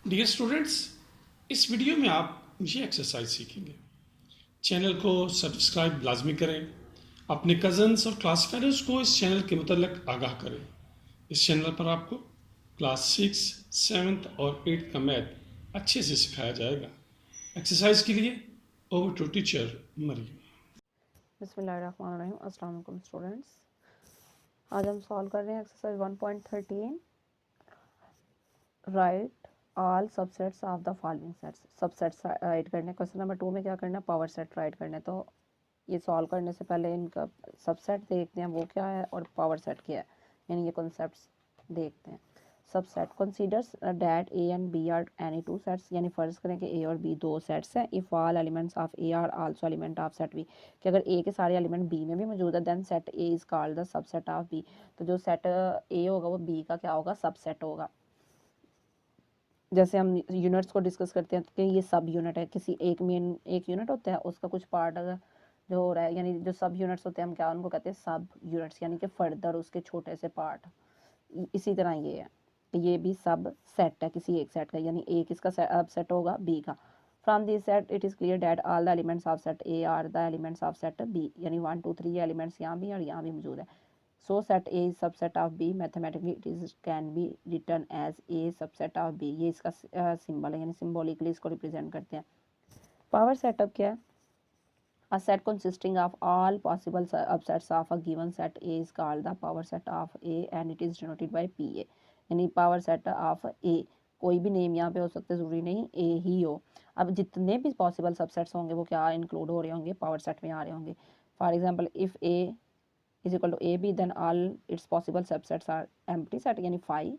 Dear students, इस video में आप ये एक्सरसाइज सीखेंगे। चैनल को सब्सक्राइब लाजमी करें। अपने कज़न्स और क्लास फेलोज़ को इस चैनल के मतलब आगाह करें। इस चैनल पर आपको क्लास 6, 7th और 8th का मैथ अच्छे से सिखाया जाएगा। एक्सरसाइज के लिए ओवर टू टीचर मरियम। बिस्मिल्लाहिर्रहमानिर्रहीम। अस्सलाम वालेकुम स्टूडेंट्स। आज हम सॉल्व कर रहे हैं exercise 1.13। Right all subsets of the following sets. Subsets right करने। क्वेश्चन नंबर 2 में क्या करना है, पावर सेट राइट करने। तो ये सॉल्व करने से पहले इनका सबसेट देखते हैं वो क्या है और पावर सेट क्या है, यानी ये कॉन्सेप्ट्स देखते हैं। Subset considers that A and B are any two sets, यानी फ़र्ज़ करें कि ए और बी दो सेट्स हैं। If all elements of A are also element of set B, कि अगर ए के सारे एलिमेंट बी में भी मौजूद है, then set A is called the subset of B. तो जो सेट ए होगा वो बी का क्या होगा, सबसेट होगा। जैसे हम यूनिट्स को डिस्कस करते हैं कि ये सब यूनिट है, किसी एक मेन एक यूनिट होता है, उसका कुछ पार्ट अगर जो हो रहा है, यानी जो सब यूनिट्स होते हैं हम क्या उनको कहते हैं, सब यूनिट्स, यानी कि फर्दर उसके छोटे से पार्ट। इसी तरह ये है कि ये भी सब सेट है किसी एक सेट का, यानी ए किसका सब सेट होगा, बी का। From this set it is clear that all the elements of set A are the elements of set B, यानी 1 2 3 एलिमेंट्स यहाँ भी और यहाँ भी मौजूद है। So set A is subset of B. Mathematically it is can be written as A subset of B. ये इसका सिंबल है, यानी सिम्बॉलिकली इसको रिप्रेजेंट करते हैं। पावर सेटअप क्या है? A set consisting of all possible subsets of a given set A is called the power set of A and it is denoted by PA. यानी पावर सेट ऑफ A, कोई भी name यहाँ पे हो सकते, ज़रूरी नहीं A ही हो। अब जितने भी पॉसिबल सबसेट्स होंगे वो क्या इंक्लूड हो रहे होंगे, पावर सेट में आ रहे होंगे। For example if A is equal to AB, then all its possible subsets are empty set, यानी 5।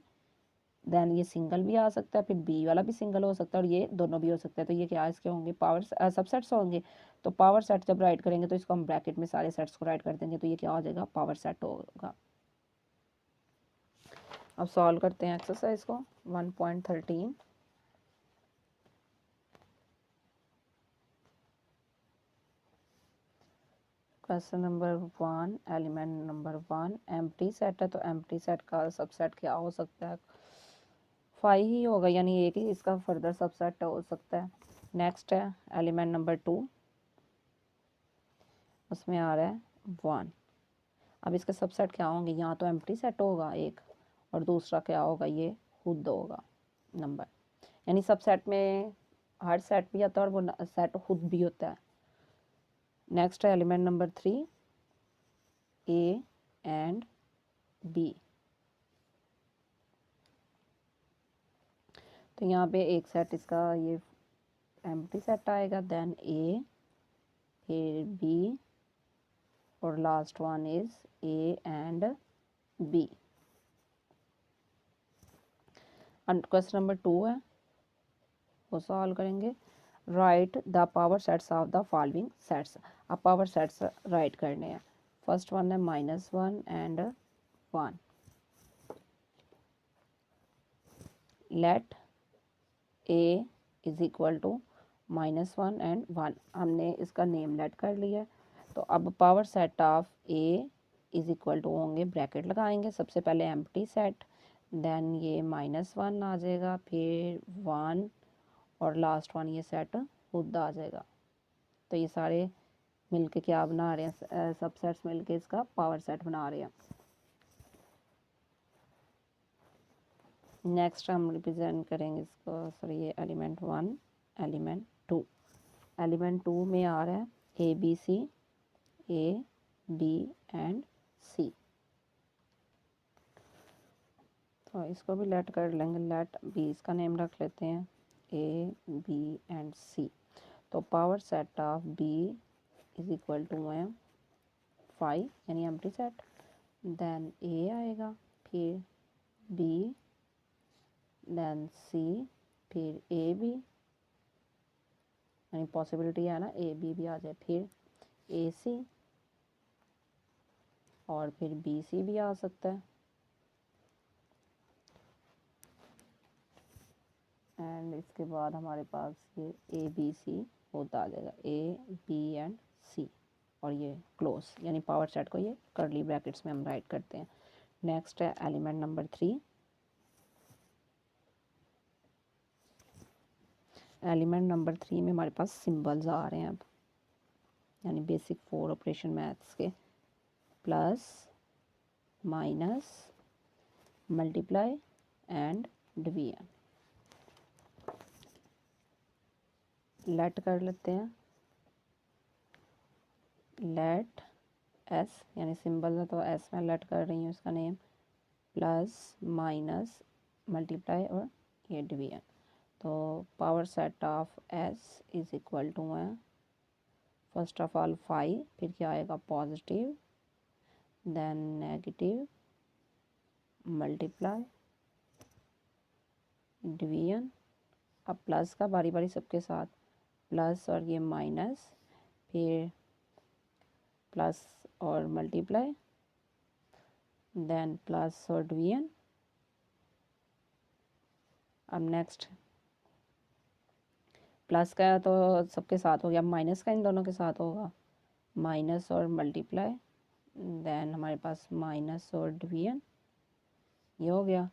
देन ये सिंगल भी आ सकता है, फिर बी वाला भी सिंगल हो सकता है और ये दोनों भी हो सकते हैं। तो ये क्या इसके होंगे, पावर सबसेट्स होंगे। तो पावर सेट जब राइट करेंगे तो इसको हम ब्रैकेट में सारे सेट्स को राइट कर देंगे, तो ये क्या हो जाएगा, पावर सेट होगा। अब सॉल्व करते हैं एक्सरसाइज को 1.13। Question number 1, element number 1 empty set है, तो एम्प्टी सेट का सबसेट क्या हो सकता है, 5 ही होगा, यानी एक ही इसका फर्दर सबसेट हो सकता है। नेक्स्ट है एलिमेंट नंबर 2, उसमें आ रहा है 1। अब इसके सबसेट क्या होंगे, यहाँ तो एम्प्टी सेट होगा एक, और दूसरा क्या होगा, ये खुद होगा नंबर, यानी सबसेट में हर सेट भी आता है और वो सेट खुद भी होता है। नेक्स्ट है element number 3, A and B. तो यहाँ पे एक सेट इसका ये एम्प्टी सेट आएगा, देन ए, फिर बी, और last one is A and B. Question number 2 है, वो सॉल्व करेंगे। Write the power sets of the following sets. अब पावर सेट्स राइट करने हैं। फर्स्ट वन है -1 and 1। Let A is equal to -1 and 1। हमने इसका नेम लेट कर लिया। तो अब power set of A is equal to होंगे, ब्रैकेट लगाएंगे, सबसे पहले एम्प्टी सेट, देन ये -1 आ जाएगा, फिर 1 और लास्ट वन ये सेट खुद आ जाएगा। तो ये सारे मिलके क्या बना रहे हैं, सबसेट्स मिलके इसका पावर सेट बना रहे हैं। नेक्स्ट हम रिप्रेजेंट करेंगे इसको, सॉरी ये एलिमेंट 1, एलिमेंट 2। एलिमेंट 2 में आ रहा है A B C, A B and C. तो इसको भी लेट कर लेंगे, लेट बी इसका नेम रख लेते हैं, ए बी एंड सी। तो power set of B is equal to है 5, यानी एम्प्टी सेट, देन ए आएगा, फिर बी, देन सी, फिर ए बी, यानी पॉसिबिलिटी है ना ए बी भी आ जाए, फिर ए सी, और फिर बी सी भी आ सकता है, एंड इसके बाद हमारे पास ये ए बी सी होता आ जाएगा, ए बी एंड सी, और ये क्लोज, यानी पावर सेट को ये कर्ली ब्रैकेट्स में हम राइट करते हैं। नेक्स्ट है एलिमेंट नंबर 3, एलिमेंट नंबर 3 में हमारे पास सिंबल्स आ रहे हैं अब, यानी बेसिक 4 ऑपरेशन मैथ्स के, plus, minus, multiply and division. Let कर लेते हैं, लेट एस, यानी सिंबल है तो एस में लेट कर रही हूँ इसका नेम, प्लस, माइनस, मल्टीप्लाई और ये डिवीजन। तो power set of S is equal to है फर्स्ट ऑफ ऑल 5, फिर क्या आएगा positive, then negative, multiply, division. अब प्लस का बारी बारी सबके साथ, प्लस और ये माइनस, फिर प्लस और मल्टीप्लाई, देन प्लस और डिवीजन। अब नेक्स्ट प्लस का तो सबके साथ हो गया, माइनस का इन दोनों के साथ होगा, माइनस और मल्टीप्लाई, देन हमारे पास माइनस और डिवीजन, ये हो गया।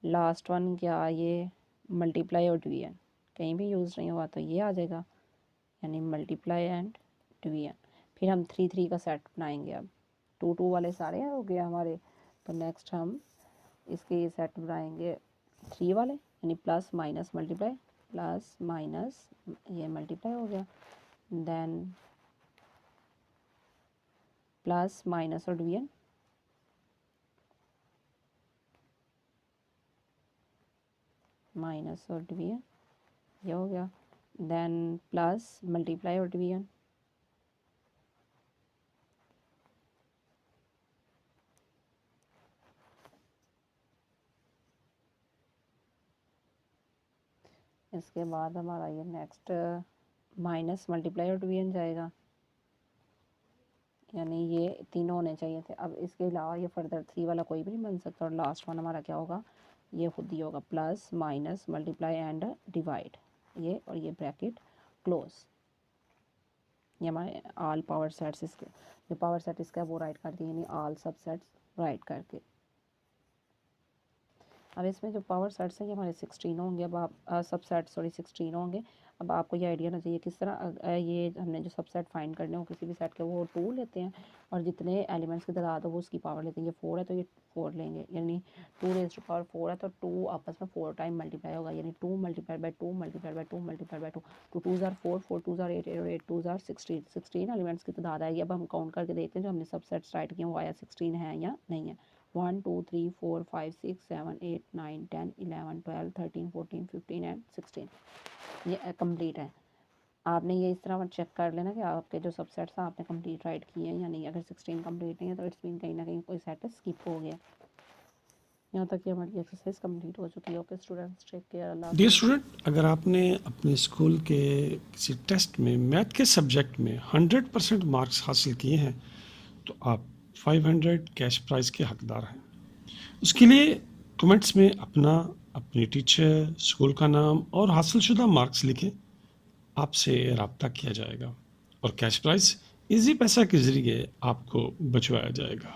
लास्ट वन क्या, ये मल्टीप्लाई और डिवीजन कहीं भी यूज़ नहीं हुआ तो ये आ जाएगा, यानी मल्टीप्लाई एंड डिवीजन। फिर हम 3 3 का सेट बनाएंगे। अब 2 2 वाले सारे हो गए हमारे, तो नेक्स्ट हम इसके सेट बनाएंगे 3 वाले, यानी plus minus multiply, plus minus ये मल्टीप्लाई हो गया, देन प्लस माइनस और डिवीजन, माइनस और डिवीजन, ये हो गया, देन प्लस मल्टीप्लाई और डिवीजन, इसके बाद हमारा ये नेक्स्ट माइनस मल्टीप्लाई और डिवीजन जाएगा, यानी ये तीनों होने चाहिए थे। अब इसके अलावा ये फर्दर 3 वाला कोई भी नहीं बन सकता, और लास्ट वन हमारा क्या होगा, ये खुद ही होगा, plus minus multiply and divide, ये और ये ब्रैकेट क्लोज। ये हमारे ऑल पावर सेट्स, इसके जो पावर सेट इसका है वो राइट कर दिए, यानी ऑल सब सेट्स राइट करके। अब इसमें जो पावर सेट्स हैं ये हमारे 16 होंगे। अब आप सब सेट 16 होंगे। अब आपको ये आइडिया ना चाहिए किस तरह ये हमने जो सब सेट फाइंड करने हो किसी भी सेट के, वो 2 लेते हैं, और जितने एलिमेंट्स की तादाद हो वो उसकी पावर लेते हैं। ये 4 है तो ये 4 लेंगे, यानी 2 रेज़ टू पावर 4 है तो 2 आपस में 4 टाइम मल्टीप्लाई होगा, यानी 2 multiply by 2 multiply by 2 multiply by 2, 2 2 ज़ार 4, 4 2 ज़ार 8, 8 2 ज़ार 16, 16 एलिमेंट्स की तादाद आएगी। अब हम काउंट करके देखते हैं जो हमने सब सेट्स राइट किए वो आया 16 है या नहीं है। 1 2 3 4 5 6 7 8 9 10 11 12 13 14 15 एंड 16, ये कंप्लीट है। आपने ये इस तरह चेक कर लेना कि आपके जो सबसेट्स हैं आपने कंप्लीट राइट किए हैं या नहीं। अगर 16 कंप्लीट नहीं है तो इट्स मीन कहीं ना कहीं कोई सेट स्किप हो गया। यहाँ तक कि हमारी एक्सरसाइज कंप्लीट हो चुकी है। ओके स्टूडेंट्स, टेक केयर, अल्लाह डियर हाफिज़। स्टूडेंट, अगर आपने अपने स्कूल के किसी टेस्ट में मैथ के सब्जेक्ट में 100% मार्क्स हासिल किए हैं तो आप 500 कैश प्राइज़ के हकदार हैं। उसके लिए कमेंट्स में अपना, अपनी टीचर, स्कूल का नाम और हासिलशुदा मार्क्स लिखें। आपसे रब्ता किया जाएगा और कैश प्राइज़ इजी पैसा के ज़रिए आपको बचवाया जाएगा।